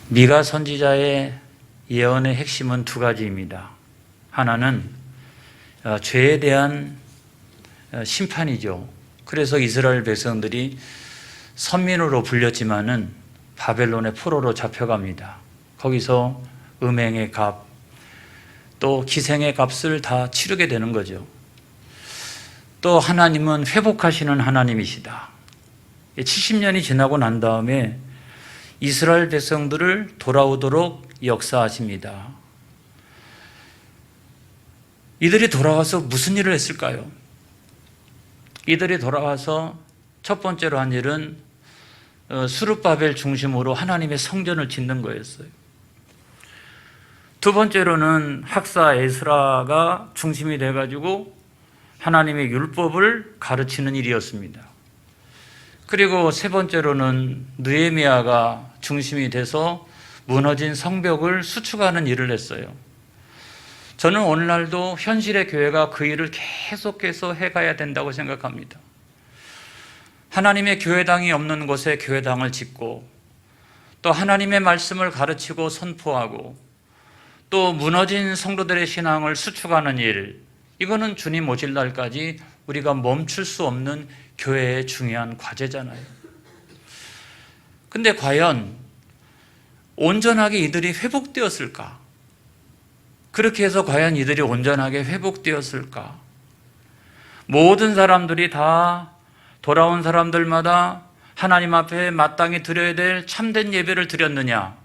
미가 선지자의 예언의 핵심은 두 가지입니다. 하나는 죄에 대한 심판이죠. 그래서 이스라엘 백성들이 선민으로 불렸지만은 바벨론의 포로로 잡혀갑니다. 거기서 음행의 값, 또 기생의 값을 다 치르게 되는 거죠. 또 하나님은 회복하시는 하나님이시다. 70년이 지나고 난 다음에 이스라엘 백성들을 돌아오도록 역사하십니다. 이들이 돌아와서 무슨 일을 했을까요? 이들이 돌아와서 첫 번째로 한 일은 스룹바벨 중심으로 하나님의 성전을 짓는 거였어요. 두 번째로는 학사 에스라가 중심이 돼가지고 하나님의 율법을 가르치는 일이었습니다. 그리고 세 번째로는 느헤미야가 중심이 돼서 무너진 성벽을 수축하는 일을 했어요. 저는 오늘날도 현실의 교회가 그 일을 계속해서 해가야 된다고 생각합니다. 하나님의 교회당이 없는 곳에 교회당을 짓고, 또 하나님의 말씀을 가르치고 선포하고, 또 무너진 성도들의 신앙을 수축하는 일, 이거는 주님 오실 날까지 우리가 멈출 수 없는 교회의 중요한 과제잖아요. 근데 과연 온전하게 이들이 회복되었을까? 그렇게 해서 과연 이들이 온전하게 회복되었을까? 모든 사람들이 다 돌아온 사람들마다 하나님 앞에 마땅히 드려야 될 참된 예배를 드렸느냐?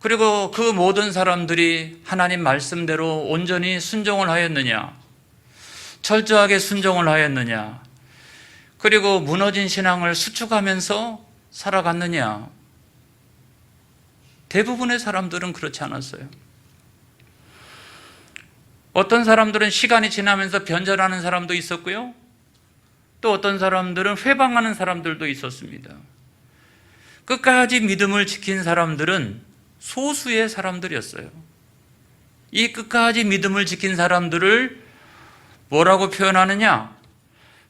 그리고 그 모든 사람들이 하나님 말씀대로 온전히 순종을 하였느냐? 철저하게 순종을 하였느냐? 그리고 무너진 신앙을 수축하면서 살아갔느냐? 대부분의 사람들은 그렇지 않았어요. 어떤 사람들은 시간이 지나면서 변절하는 사람도 있었고요. 또 어떤 사람들은 회방하는 사람들도 있었습니다. 끝까지 믿음을 지킨 사람들은 소수의 사람들이었어요. 이 끝까지 믿음을 지킨 사람들을 뭐라고 표현하느냐?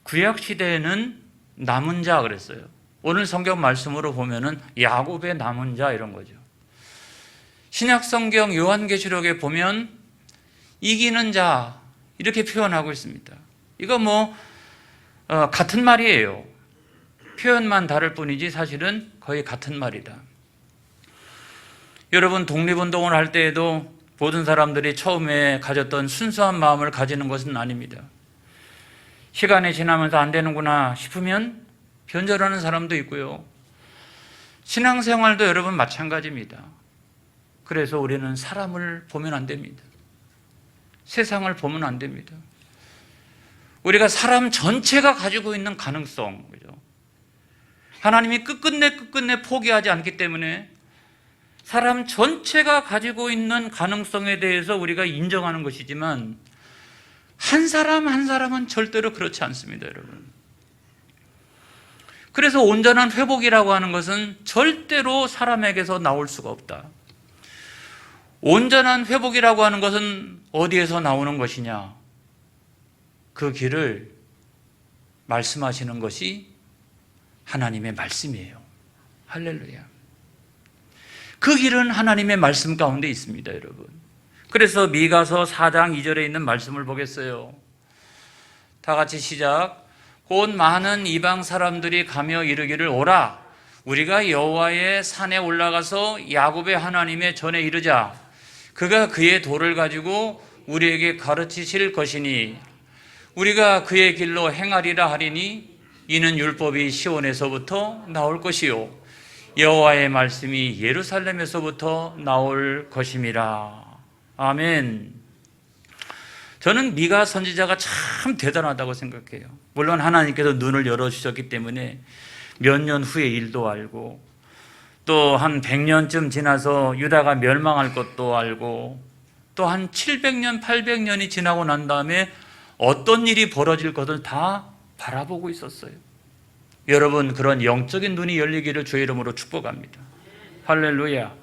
구약시대에는 남은 자 그랬어요. 오늘 성경 말씀으로 보면은 야곱의 남은 자 이런 거죠. 신약성경 요한계시록에 보면 이기는 자 이렇게 표현하고 있습니다. 이거 같은 말이에요. 표현만 다를 뿐이지 사실은 거의 같은 말이다. 여러분, 독립운동을 할 때에도 모든 사람들이 처음에 가졌던 순수한 마음을 가지는 것은 아닙니다. 시간이 지나면서 안 되는구나 싶으면 변절하는 사람도 있고요. 신앙생활도 여러분 마찬가지입니다. 그래서 우리는 사람을 보면 안 됩니다. 세상을 보면 안 됩니다. 우리가 사람 전체가 가지고 있는 가능성, 그죠? 하나님이 끝끝내 포기하지 않기 때문에 사람 전체가 가지고 있는 가능성에 대해서 우리가 인정하는 것이지만 한 사람 한 사람은 절대로 그렇지 않습니다, 여러분. 그래서 온전한 회복이라고 하는 것은 절대로 사람에게서 나올 수가 없다. 온전한 회복이라고 하는 것은 어디에서 나오는 것이냐? 그 길을 말씀하시는 것이 하나님의 말씀이에요. 할렐루야. 그 길은 하나님의 말씀 가운데 있습니다, 여러분. 그래서 미가서 4장 2절에 있는 말씀을 보겠어요. 다 같이 시작. 곧 많은 이방 사람들이 가며 이르기를 오라, 우리가 여호와의 산에 올라가서 야곱의 하나님의 전에 이르자. 그가 그의 도를 가지고 우리에게 가르치실 것이니 우리가 그의 길로 행하리라 하리니 이는 율법이 시온에서부터 나올 것이요 여호와의 말씀이 예루살렘에서부터 나올 것임이라. 아멘. 저는 미가 선지자가 참 대단하다고 생각해요. 물론 하나님께서 눈을 열어주셨기 때문에 몇 년 후의 일도 알고, 또 한 100년쯤 지나서 유다가 멸망할 것도 알고, 또 한 700년, 800년이 지나고 난 다음에 어떤 일이 벌어질 것을 다 바라보고 있었어요. 여러분, 그런 영적인 눈이 열리기를 주의 이름으로 축복합니다. 할렐루야.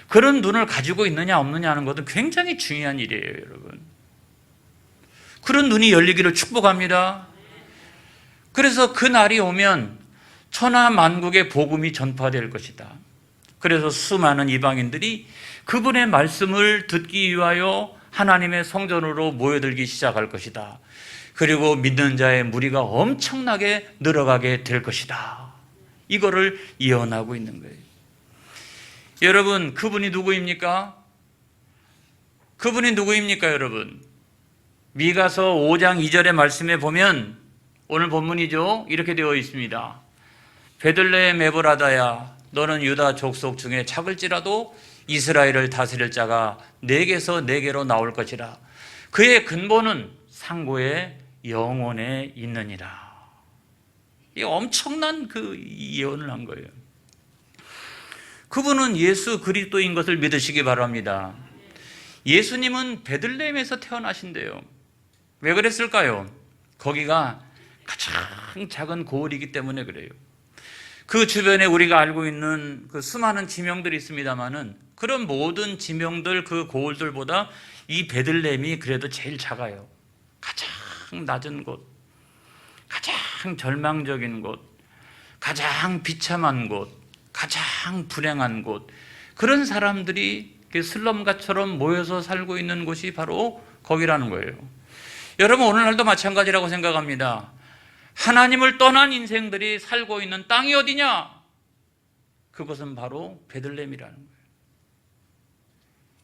그런 눈을 가지고 있느냐 없느냐 하는 것은 굉장히 중요한 일이에요, 여러분. 그런 눈이 열리기를 축복합니다. 그래서 그 날이 오면 천하 만국의 복음이 전파될 것이다. 그래서 수많은 이방인들이 그분의 말씀을 듣기 위하여 하나님의 성전으로 모여들기 시작할 것이다. 그리고 믿는 자의 무리가 엄청나게 늘어가게 될 것이다. 이거를 예언하고 있는 거예요. 여러분, 그분이 누구입니까? 그분이 누구입니까, 여러분? 미가서 5장 2절의 말씀에 보면 오늘 본문이죠. 이렇게 되어 있습니다. 베들레헴 에브라다야, 너는 유다 족속 중에 작을지라도 이스라엘을 다스릴 자가 내게서 내게로 나올 것이라. 그의 근본은 상고의 영혼에 있느니라. 이 엄청난 그 예언을 한 거예요. 그분은 예수 그리스도인 것을 믿으시기 바랍니다. 예수님은 베들레헴에서 태어나신대요. 왜 그랬을까요? 거기가 가장 작은 고을이기 때문에 그래요. 그 주변에 우리가 알고 있는 그 수많은 지명들이 있습니다만은 그런 모든 지명들, 그 고을들보다 이 베들레헴이 그래도 제일 작아요. 가장 낮은 곳, 가장 절망적인 곳, 가장 비참한 곳, 가장 불행한 곳, 그런 사람들이 슬럼가처럼 모여서 살고 있는 곳이 바로 거기라는 거예요. 여러분, 오늘날도 마찬가지라고 생각합니다. 하나님을 떠난 인생들이 살고 있는 땅이 어디냐? 그것은 바로 베들레헴이라는 거예요.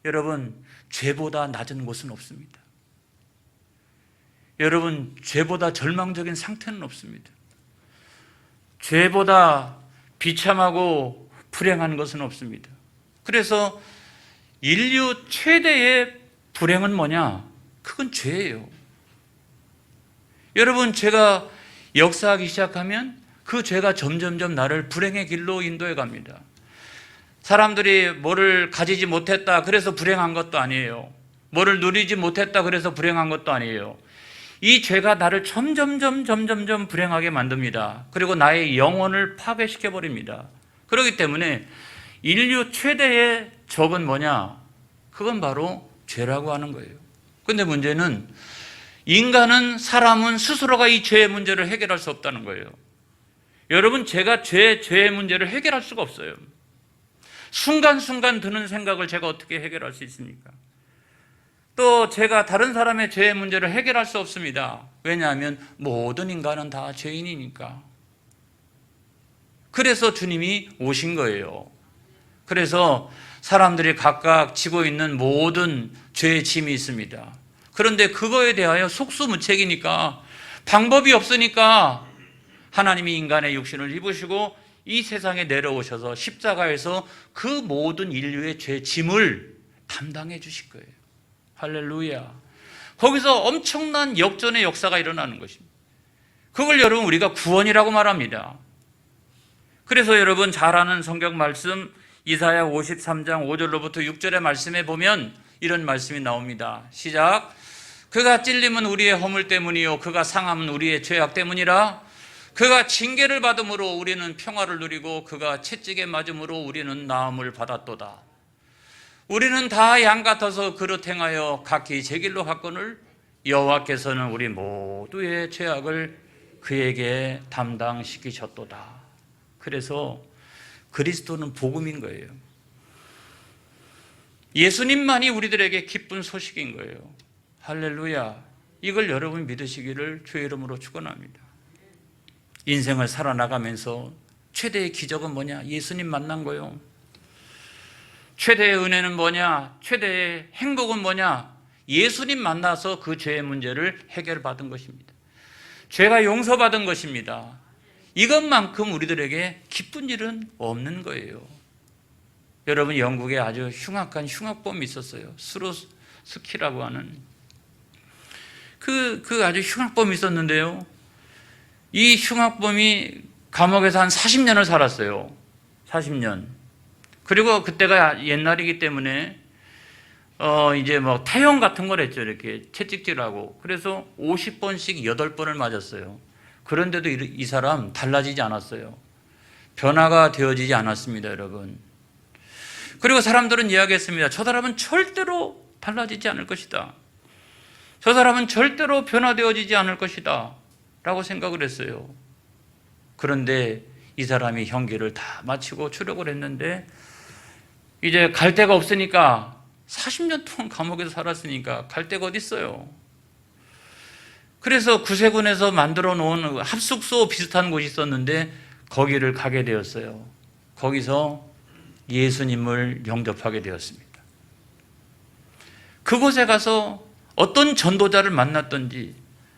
여러분, 죄보다 낮은 곳은 없습니다. 여러분, 죄보다 절망적인 상태는 없습니다. 죄보다 비참하고 불행한 것은 없습니다. 그래서 인류 최대의 불행은 뭐냐? 그건 죄예요. 여러분, 죄가 역사하기 시작하면 그 죄가 점점점 나를 불행의 길로 인도해 갑니다. 사람들이 뭐를 가지지 못했다 그래서 불행한 것도 아니에요. 뭐를 누리지 못했다 그래서 불행한 것도 아니에요. 이 죄가 나를 점점점 불행하게 만듭니다. 그리고 나의 영혼을 파괴시켜 버립니다. 그렇기 때문에 인류 최대의 적은 뭐냐? 그건 바로 죄라고 하는 거예요. 근데 문제는 인간은, 사람은 스스로가 이 죄의 문제를 해결할 수 없다는 거예요. 여러분, 제가 죄의 문제를 해결할 수가 없어요. 순간순간 드는 생각을 제가 어떻게 해결할 수 있습니까? 또 제가 다른 사람의 죄의 문제를 해결할 수 없습니다. 왜냐하면 모든 인간은 다 죄인이니까. 그래서 주님이 오신 거예요. 그래서 사람들이 각각 지고 있는 모든 죄의 짐이 있습니다. 그런데 그거에 대하여 속수무책이니까, 방법이 없으니까 하나님이 인간의 육신을 입으시고 이 세상에 내려오셔서 십자가에서 그 모든 인류의 죄 짐을 담당해 주실 거예요. 할렐루야. 거기서 엄청난 역전의 역사가 일어나는 것입니다. 그걸 여러분, 우리가 구원이라고 말합니다. 그래서 여러분 잘 아는 성경 말씀 이사야 53장 5절로부터 6절의 말씀에 보면 이런 말씀이 나옵니다. 시작. 그가 찔림은 우리의 허물 때문이요 그가 상함은 우리의 죄악 때문이라. 그가 징계를 받음으로 우리는 평화를 누리고 그가 채찍에 맞음으로 우리는 나음을 받았도다. 우리는 다 양 같아서 그릇 행하여 각기 제 길로 갔거늘 여호와께서는 우리 모두의 죄악을 그에게 담당시키셨도다. 그래서 그리스도는 복음인 거예요. 예수님만이 우리들에게 기쁜 소식인 거예요. 할렐루야. 이걸 여러분 믿으시기를 주의 이름으로 축원합니다. 인생을 살아나가면서 최대의 기적은 뭐냐? 예수님 만난 거예요. 최대의 은혜는 뭐냐? 최대의 행복은 뭐냐? 예수님 만나서 그 죄의 문제를 해결받은 것입니다. 죄가 용서받은 것입니다. 이것만큼 우리들에게 기쁜 일은 없는 거예요. 여러분, 영국에 아주 흉악한 흉악범이 있었어요. 스루스키라고 하는 그 아주 흉악범이 있었는데요. 이 흉악범이 감옥에서 한 40년을 살았어요. 40년. 그리고 그때가 옛날이기 때문에 이제 뭐 태형 같은 걸 했죠. 이렇게 채찍질하고. 그래서 50번씩 8번을 맞았어요. 그런데도 이 사람 달라지지 않았어요. 변화가 되어지지 않았습니다, 여러분. 그리고 사람들은 이야기했습니다. 저 사람은 절대로 달라지지 않을 것이다. 저 사람은 절대로 변화되어지지 않을 것이다 라고 생각을 했어요. 그런데 이 사람이 형기를 다 마치고 추록을 했는데 이제 갈 데가 없으니까 40년 동안 감옥에서 살았으니까 갈 데가 어디 있어요. 그래서 구세군에서 만들어 놓은 합숙소 비슷한 곳이 있었는데 거기를 가게 되었어요. 거기서 예수님을 영접하게 되었습니다. 그곳에 가서 어떤 전도자를 만났던지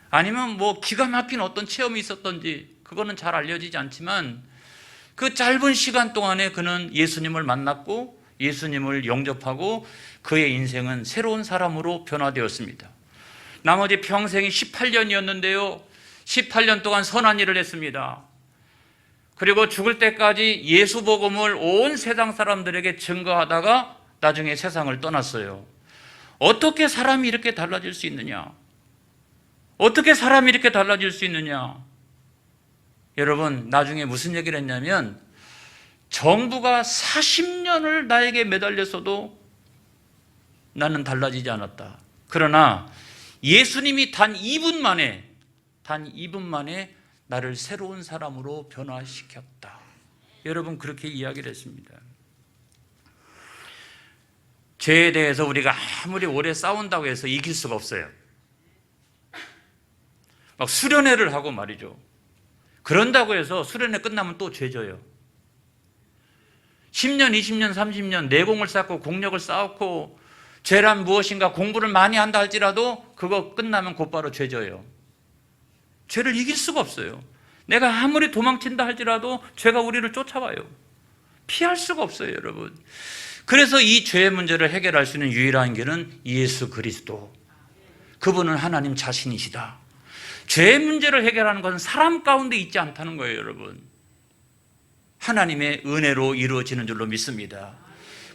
아니면 뭐 기가 막힌 어떤 체험이 있었던지 그거는 잘 알려지지 않지만 그 짧은 시간 동안에 그는 예수님을 만났고 예수님을 영접하고 그의 인생은 새로운 사람으로 변화되었습니다. 나머지 평생이 18년이었는데요. 18년 동안 선한 일을 했습니다. 그리고 죽을 때까지 예수 복음을 온 세상 사람들에게 증거하다가 나중에 세상을 떠났어요. 어떻게 사람이 이렇게 달라질 수 있느냐? 어떻게 사람이 이렇게 달라질 수 있느냐? 여러분, 나중에 무슨 얘기를 했냐면 정부가 40년을 나에게 매달렸어도 나는 달라지지 않았다. 그러나 예수님이 단 2분 만에 나를 새로운 사람으로 변화시켰다. 여러분, 그렇게 이야기를 했습니다. 죄에 대해서 우리가 아무리 오래 싸운다고 해서 이길 수가 없어요. 막 수련회를 하고 말이죠. 그런다고 해서 수련회 끝나면 또 죄져요. 10년, 20년, 30년 내공을 쌓고 공력을 쌓고 죄란 무엇인가 공부를 많이 한다 할지라도 그거 끝나면 곧바로 죄져요. 죄를 이길 수가 없어요. 내가 아무리 도망친다 할지라도 죄가 우리를 쫓아와요. 피할 수가 없어요, 여러분. 그래서 이 죄의 문제를 해결할 수 있는 유일한 길은 예수 그리스도. 그분은 하나님 자신이시다. 죄의 문제를 해결하는 것은 사람 가운데 있지 않다는 거예요, 여러분. 하나님의 은혜로 이루어지는 줄로 믿습니다.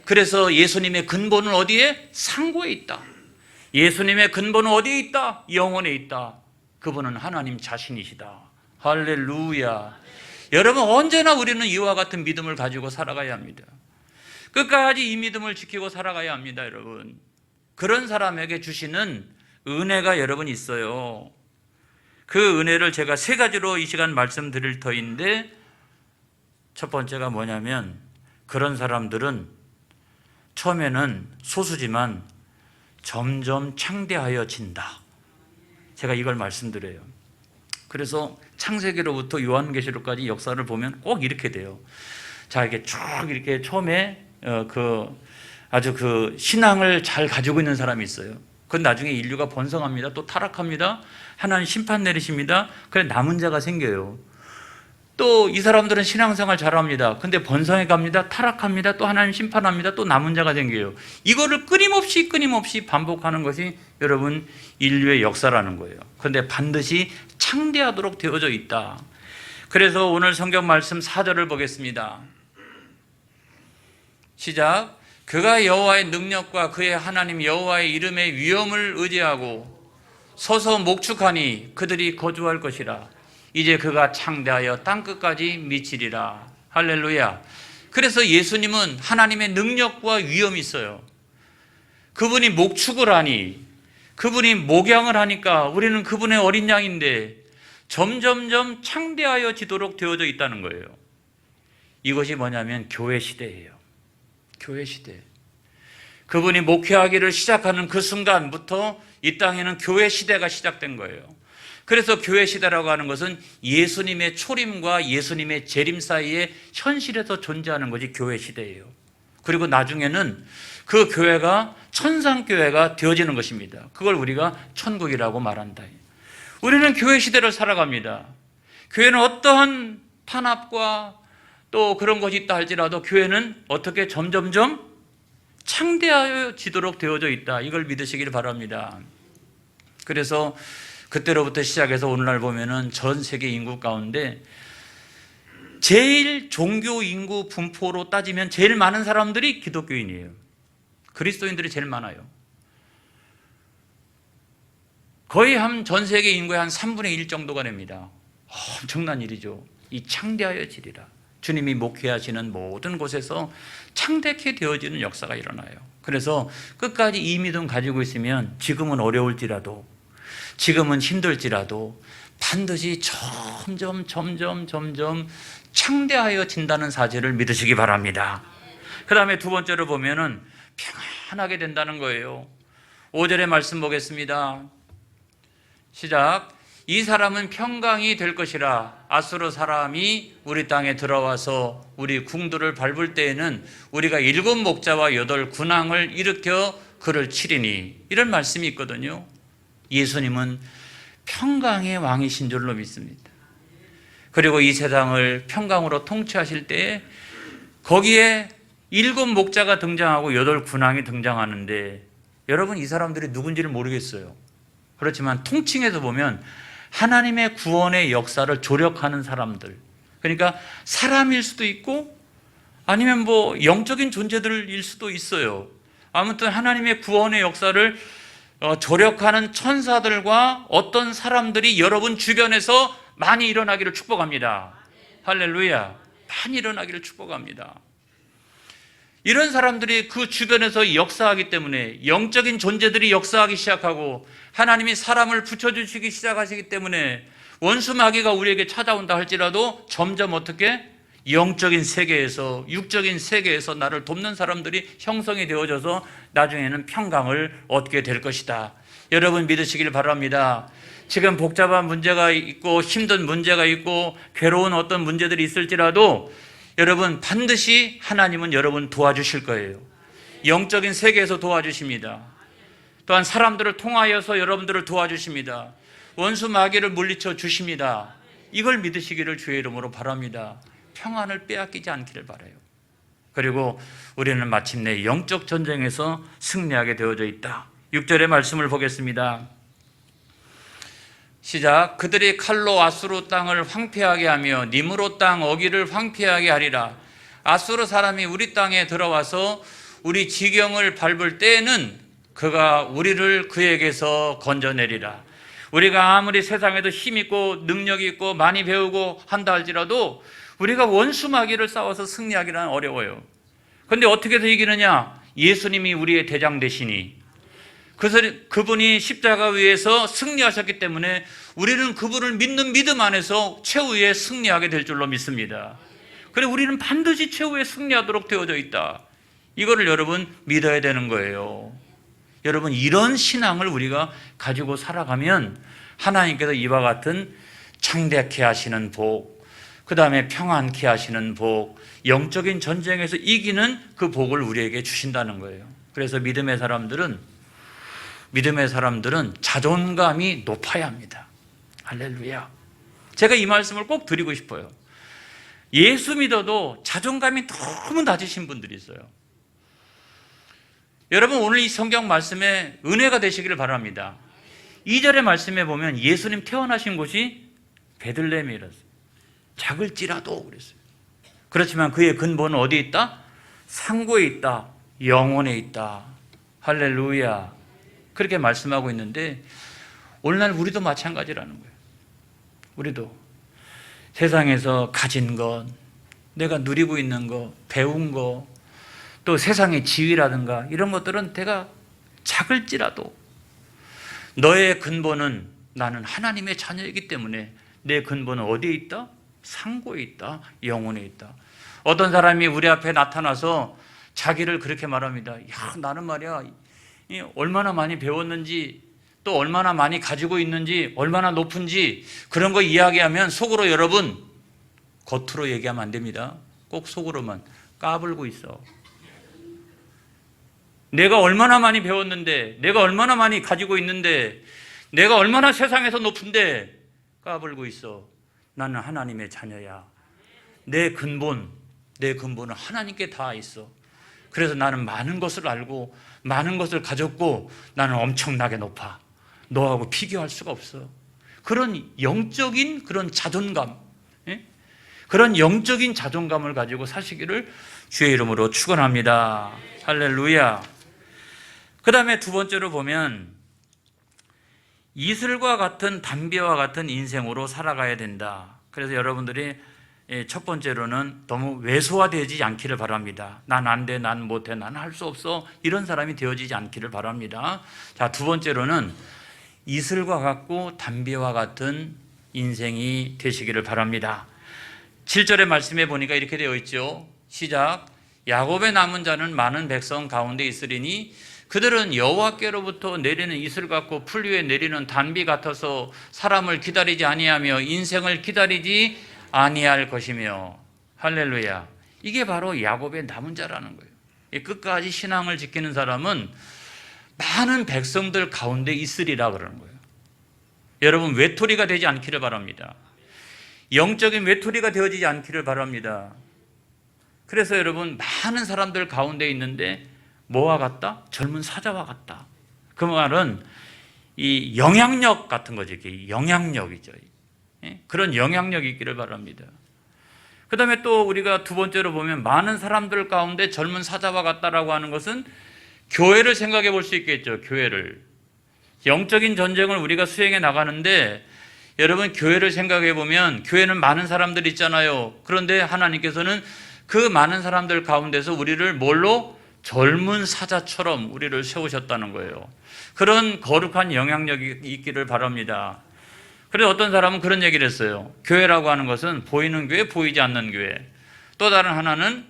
그래서 예수님의 근본은 어디에? 상고에 있다. 예수님의 근본은 어디에 있다? 영혼에 있다. 그분은 하나님 자신이시다. 할렐루야. 여러분, 언제나 우리는 이와 같은 믿음을 가지고 살아가야 합니다. 끝까지 이 믿음을 지키고 살아가야 합니다, 여러분. 그런 사람에게 주시는 은혜가 여러분 있어요. 그 은혜를 제가 세 가지로 이 시간 말씀드릴 터인데, 첫 번째가 뭐냐면 그런 사람들은 처음에는 소수지만 점점 창대하여진다. 제가 이걸 말씀드려요. 그래서 창세기로부터 요한계시록까지 역사를 보면 꼭 이렇게 돼요. 자, 이렇게 쭉 이렇게 처음에 아주 신앙을 잘 가지고 있는 사람이 있어요. 그건 나중에 인류가 번성합니다. 또 타락합니다. 하나님 심판 내리십니다. 그래 남은 자가 생겨요. 또 이 사람들은 신앙생활 잘합니다. 근데 번성해 갑니다. 타락합니다. 또 하나님 심판합니다. 또 남은 자가 생겨요. 이거를 끊임없이 반복하는 것이 여러분 인류의 역사라는 거예요. 그런데 반드시 창대하도록 되어져 있다. 그래서 오늘 성경 말씀 4절을 보겠습니다. 시작. 그가 여호와의 능력과 그의 하나님 여호와의 이름의 위엄을 의지하고 서서 목축하니 그들이 거주할 것이라. 이제 그가 창대하여 땅끝까지 미치리라. 할렐루야. 그래서 예수님은 하나님의 능력과 위엄이 있어요. 그분이 목축을 하니, 그분이 목양을 하니까 우리는 그분의 어린 양인데 점점점 창대하여 지도록 되어져 있다는 거예요. 이것이 뭐냐면 교회 시대예요. 교회 시대. 그분이 목회하기를 시작하는 그 순간부터 이 땅에는 교회 시대가 시작된 거예요. 그래서 교회 시대라고 하는 것은 예수님의 초림과 예수님의 재림 사이에 현실에서 존재하는 것이 교회 시대예요. 그리고 나중에는 그 교회가 천상교회가 되어지는 것입니다. 그걸 우리가 천국이라고 말한다. 우리는 교회 시대를 살아갑니다. 교회는 어떠한 탄압과 또 그런 것이 있다 할지라도 교회는 어떻게 점점점 창대하여지도록 되어져 있다. 이걸 믿으시길 바랍니다. 그래서 그때로부터 시작해서 오늘날 보면은 전 세계 인구 가운데 제일 종교 인구 분포로 따지면 제일 많은 사람들이 기독교인이에요. 그리스도인들이 제일 많아요. 거의 전 세계 인구의 한 3분의 1 정도가 됩니다. 엄청난 일이죠. 이 창대하여지리라. 주님이 목회하시는 모든 곳에서 창대케 되어지는 역사가 일어나요. 그래서 끝까지 이 믿음 가지고 있으면 지금은 어려울지라도 지금은 힘들지라도 반드시 점점 창대하여진다는 사실을 믿으시기 바랍니다. 그 다음에 두 번째로 보면은 평안하게 된다는 거예요. 5절의 말씀 보겠습니다. 시작. 이 사람은 평강이 될 것이라. 아수르 사람이 우리 땅에 들어와서 우리 궁들을 밟을 때에는 우리가 7 목자와 8 군왕을 일으켜 그를 치리니. 이런 말씀이 있거든요. 예수님은 평강의 왕이신 줄로 믿습니다. 그리고 이 세상을 평강으로 통치하실 때에 거기에 7 목자가 등장하고 8 군왕이 등장하는데, 여러분 이 사람들이 누군지를 모르겠어요. 그렇지만 통칭해서 보면 하나님의 구원의 역사를 조력하는 사람들, 그러니까 사람일 수도 있고 아니면 뭐 영적인 존재들일 수도 있어요. 아무튼 하나님의 구원의 역사를 조력하는 천사들과 어떤 사람들이 여러분 주변에서 많이 일어나기를 축복합니다. 할렐루야. 많이 일어나기를 축복합니다. 이런 사람들이 그 주변에서 역사하기 때문에, 영적인 존재들이 역사하기 시작하고 하나님이 사람을 붙여주시기 시작하시기 때문에 원수 마귀가 우리에게 찾아온다 할지라도 점점 어떻게 영적인 세계에서, 육적인 세계에서 나를 돕는 사람들이 형성이 되어져서 나중에는 평강을 얻게 될 것이다. 여러분 믿으시길 바랍니다. 지금 복잡한 문제가 있고 힘든 문제가 있고 괴로운 어떤 문제들이 있을지라도 여러분 반드시 하나님은 여러분 도와주실 거예요. 영적인 세계에서 도와주십니다. 또한 사람들을 통하여서 여러분들을 도와주십니다. 원수 마귀를 물리쳐 주십니다. 이걸 믿으시기를 주의 이름으로 바랍니다. 평안을 빼앗기지 않기를 바라요. 그리고 우리는 마침내 영적 전쟁에서 승리하게 되어져 있다. 6절의 말씀을 보겠습니다. 시작. 그들이 칼로 아수르 땅을 황폐하게 하며 니므롯 땅 어기를 황폐하게 하리라. 아수르 사람이 우리 땅에 들어와서 우리 지경을 밟을 때에는 그가 우리를 그에게서 건져내리라. 우리가 아무리 세상에도 힘 있고 능력 있고 많이 배우고 한다 할지라도 우리가 원수 마귀를 싸워서 승리하기는 어려워요. 그런데 어떻게 해서 이기느냐? 예수님이 우리의 대장 되시니 그분이 십자가 위에서 승리하셨기 때문에 우리는 그분을 믿는 믿음 안에서 최후에 승리하게 될 줄로 믿습니다. 그래서 우리는 반드시 최후에 승리하도록 되어져 있다. 이거를 여러분 믿어야 되는 거예요. 여러분 이런 신앙을 우리가 가지고 살아가면 하나님께서 이와 같은 창대케 하시는 복, 그 다음에 평안케 하시는 복, 영적인 전쟁에서 이기는 그 복을 우리에게 주신다는 거예요. 그래서 믿음의 사람들은 자존감이 높아야 합니다. 할렐루야. 제가 이 말씀을 꼭 드리고 싶어요. 예수 믿어도 자존감이 너무 낮으신 분들이 있어요. 여러분 오늘 이 성경 말씀에 은혜가 되시기를 바랍니다. 2절의 말씀에 보면 예수님 태어나신 곳이 베들레헴이었어요. 작을지라도 그랬어요. 그렇지만 그의 근본은 어디에 있다? 상고에 있다. 영혼에 있다. 할렐루야. 그렇게 말씀하고 있는데 오늘날 우리도 마찬가지라는 거예요. 우리도 세상에서 가진 것, 내가 누리고 있는 것, 배운 것, 또 세상의 지위라든가 이런 것들은 내가 작을지라도 너의 근본은 나는 하나님의 자녀이기 때문에 내 근본은 어디에 있다? 상고에 있다. 영혼에 있다. 어떤 사람이 우리 앞에 나타나서 자기를 그렇게 말합니다. 야, 나는 말이야 얼마나 많이 배웠는지 또 얼마나 많이 가지고 있는지 얼마나 높은지 그런 거 이야기하면 속으로 여러분 겉으로 얘기하면 안 됩니다. 꼭 속으로만 까불고 있어. 내가 얼마나 많이 배웠는데 내가 얼마나 많이 가지고 있는데 내가 얼마나 세상에서 높은데 까불고 있어. 나는 하나님의 자녀야. 내 근본은 하나님께 다 있어. 그래서 나는 많은 것을 알고 많은 것을 가졌고 나는 엄청나게 높아. 너하고 비교할 수가 없어. 그런 영적인 그런 자존감, 그런 영적인 자존감을 가지고 사시기를 주의 이름으로 축원합니다. 할렐루야. 그 다음에 두 번째로 보면 이슬과 같은 담배와 같은 인생으로 살아가야 된다. 그래서 여러분들이 첫 번째로는 너무 왜소화되지 않기를 바랍니다. 난 안 돼, 난 못해, 난 할 수 없어 이런 사람이 되어지지 않기를 바랍니다. 자, 두 번째로는 이슬과 같고 담배와 같은 인생이 되시기를 바랍니다. 7절의 말씀에 보니까 이렇게 되어 있죠. 시작. 야곱의 남은 자는 많은 백성 가운데 있으리니 그들은 여호와께로부터 내리는 이슬 같고 풀 위에 내리는 단비 같아서 사람을 기다리지 아니하며 인생을 기다리지 아니할 것이며. 할렐루야. 이게 바로 야곱의 남은 자라는 거예요. 끝까지 신앙을 지키는 사람은 많은 백성들 가운데 있으리라 그러는 거예요. 여러분, 외톨이가 되지 않기를 바랍니다. 영적인 외톨이가 되어지지 않기를 바랍니다. 그래서 여러분, 많은 사람들 가운데 있는데 뭐와 같다? 젊은 사자와 같다. 그 말은 이 영향력 같은 거죠. 이게 영향력이죠. 그런 영향력이 있기를 바랍니다. 그 다음에 또 우리가 두 번째로 보면 많은 사람들 가운데 젊은 사자와 같다라고 하는 것은 교회를 생각해 볼 수 있겠죠. 교회를. 영적인 전쟁을 우리가 수행해 나가는데 여러분, 교회를 생각해 보면 교회는 많은 사람들이 있잖아요. 그런데 하나님께서는 그 많은 사람들 가운데서 우리를 뭘로? 젊은 사자처럼 우리를 세우셨다는 거예요. 그런 거룩한 영향력이 있기를 바랍니다. 그래서 어떤 사람은 그런 얘기를 했어요. 교회라고 하는 것은 보이는 교회, 보이지 않는 교회. 또 다른 하나는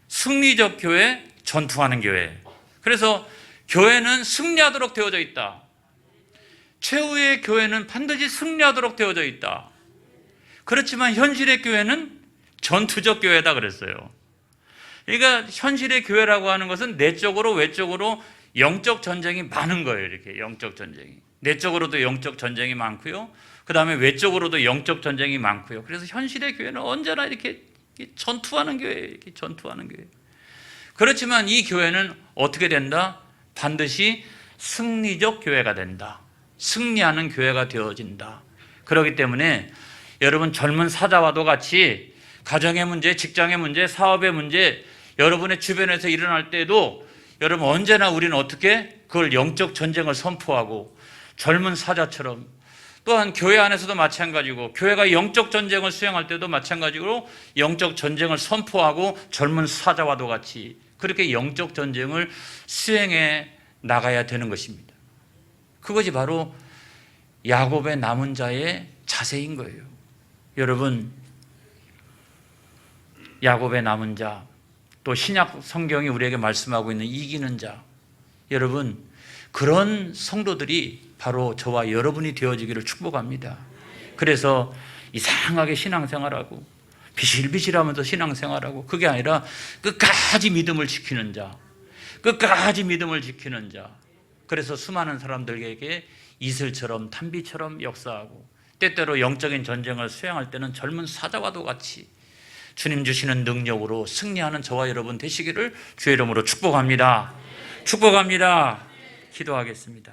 승리적 교회, 전투하는 교회. 그래서 교회는 승리하도록 되어져 있다. 최후의 교회는 반드시 승리하도록 되어져 있다. 그렇지만 현실의 교회는 전투적 교회다 그랬어요. 그러니까 현실의 교회라고 하는 것은 내적으로 외적으로 영적 전쟁이 많은 거예요. 이렇게 영적 전쟁이. 내적으로도 영적 전쟁이 많고요. 그 다음에 외적으로도 영적 전쟁이 많고요. 그래서 현실의 교회는 언제나 이렇게 전투하는 교회예요. 이렇게 전투하는 교회. 그렇지만 이 교회는 어떻게 된다? 반드시 승리적 교회가 된다. 승리하는 교회가 되어진다. 그렇기 때문에 여러분, 젊은 사자와도 같이 가정의 문제, 직장의 문제, 사업의 문제, 여러분의 주변에서 일어날 때에도 여러분, 언제나 우리는 어떻게 그걸 영적 전쟁을 선포하고 젊은 사자처럼, 또한 교회 안에서도 마찬가지고 교회가 영적 전쟁을 수행할 때도 마찬가지로 영적 전쟁을 선포하고 젊은 사자와도 같이 그렇게 영적 전쟁을 수행해 나가야 되는 것입니다. 그것이 바로 야곱의 남은 자의 자세인 거예요. 여러분, 야곱의 남은 자, 또 신약 성경이 우리에게 말씀하고 있는 이기는 자, 여러분, 그런 성도들이 바로 저와 여러분이 되어지기를 축복합니다. 그래서 이상하게 신앙생활하고 비실비실하면서 신앙생활하고, 그게 아니라 끝까지 믿음을 지키는 자, 끝까지 믿음을 지키는 자. 그래서 수많은 사람들에게 이슬처럼 단비처럼 역사하고, 때때로 영적인 전쟁을 수행할 때는 젊은 사자와도 같이 주님 주시는 능력으로 승리하는 저와 여러분 되시기를 주의 이름으로 축복합니다. 축복합니다. 기도하겠습니다.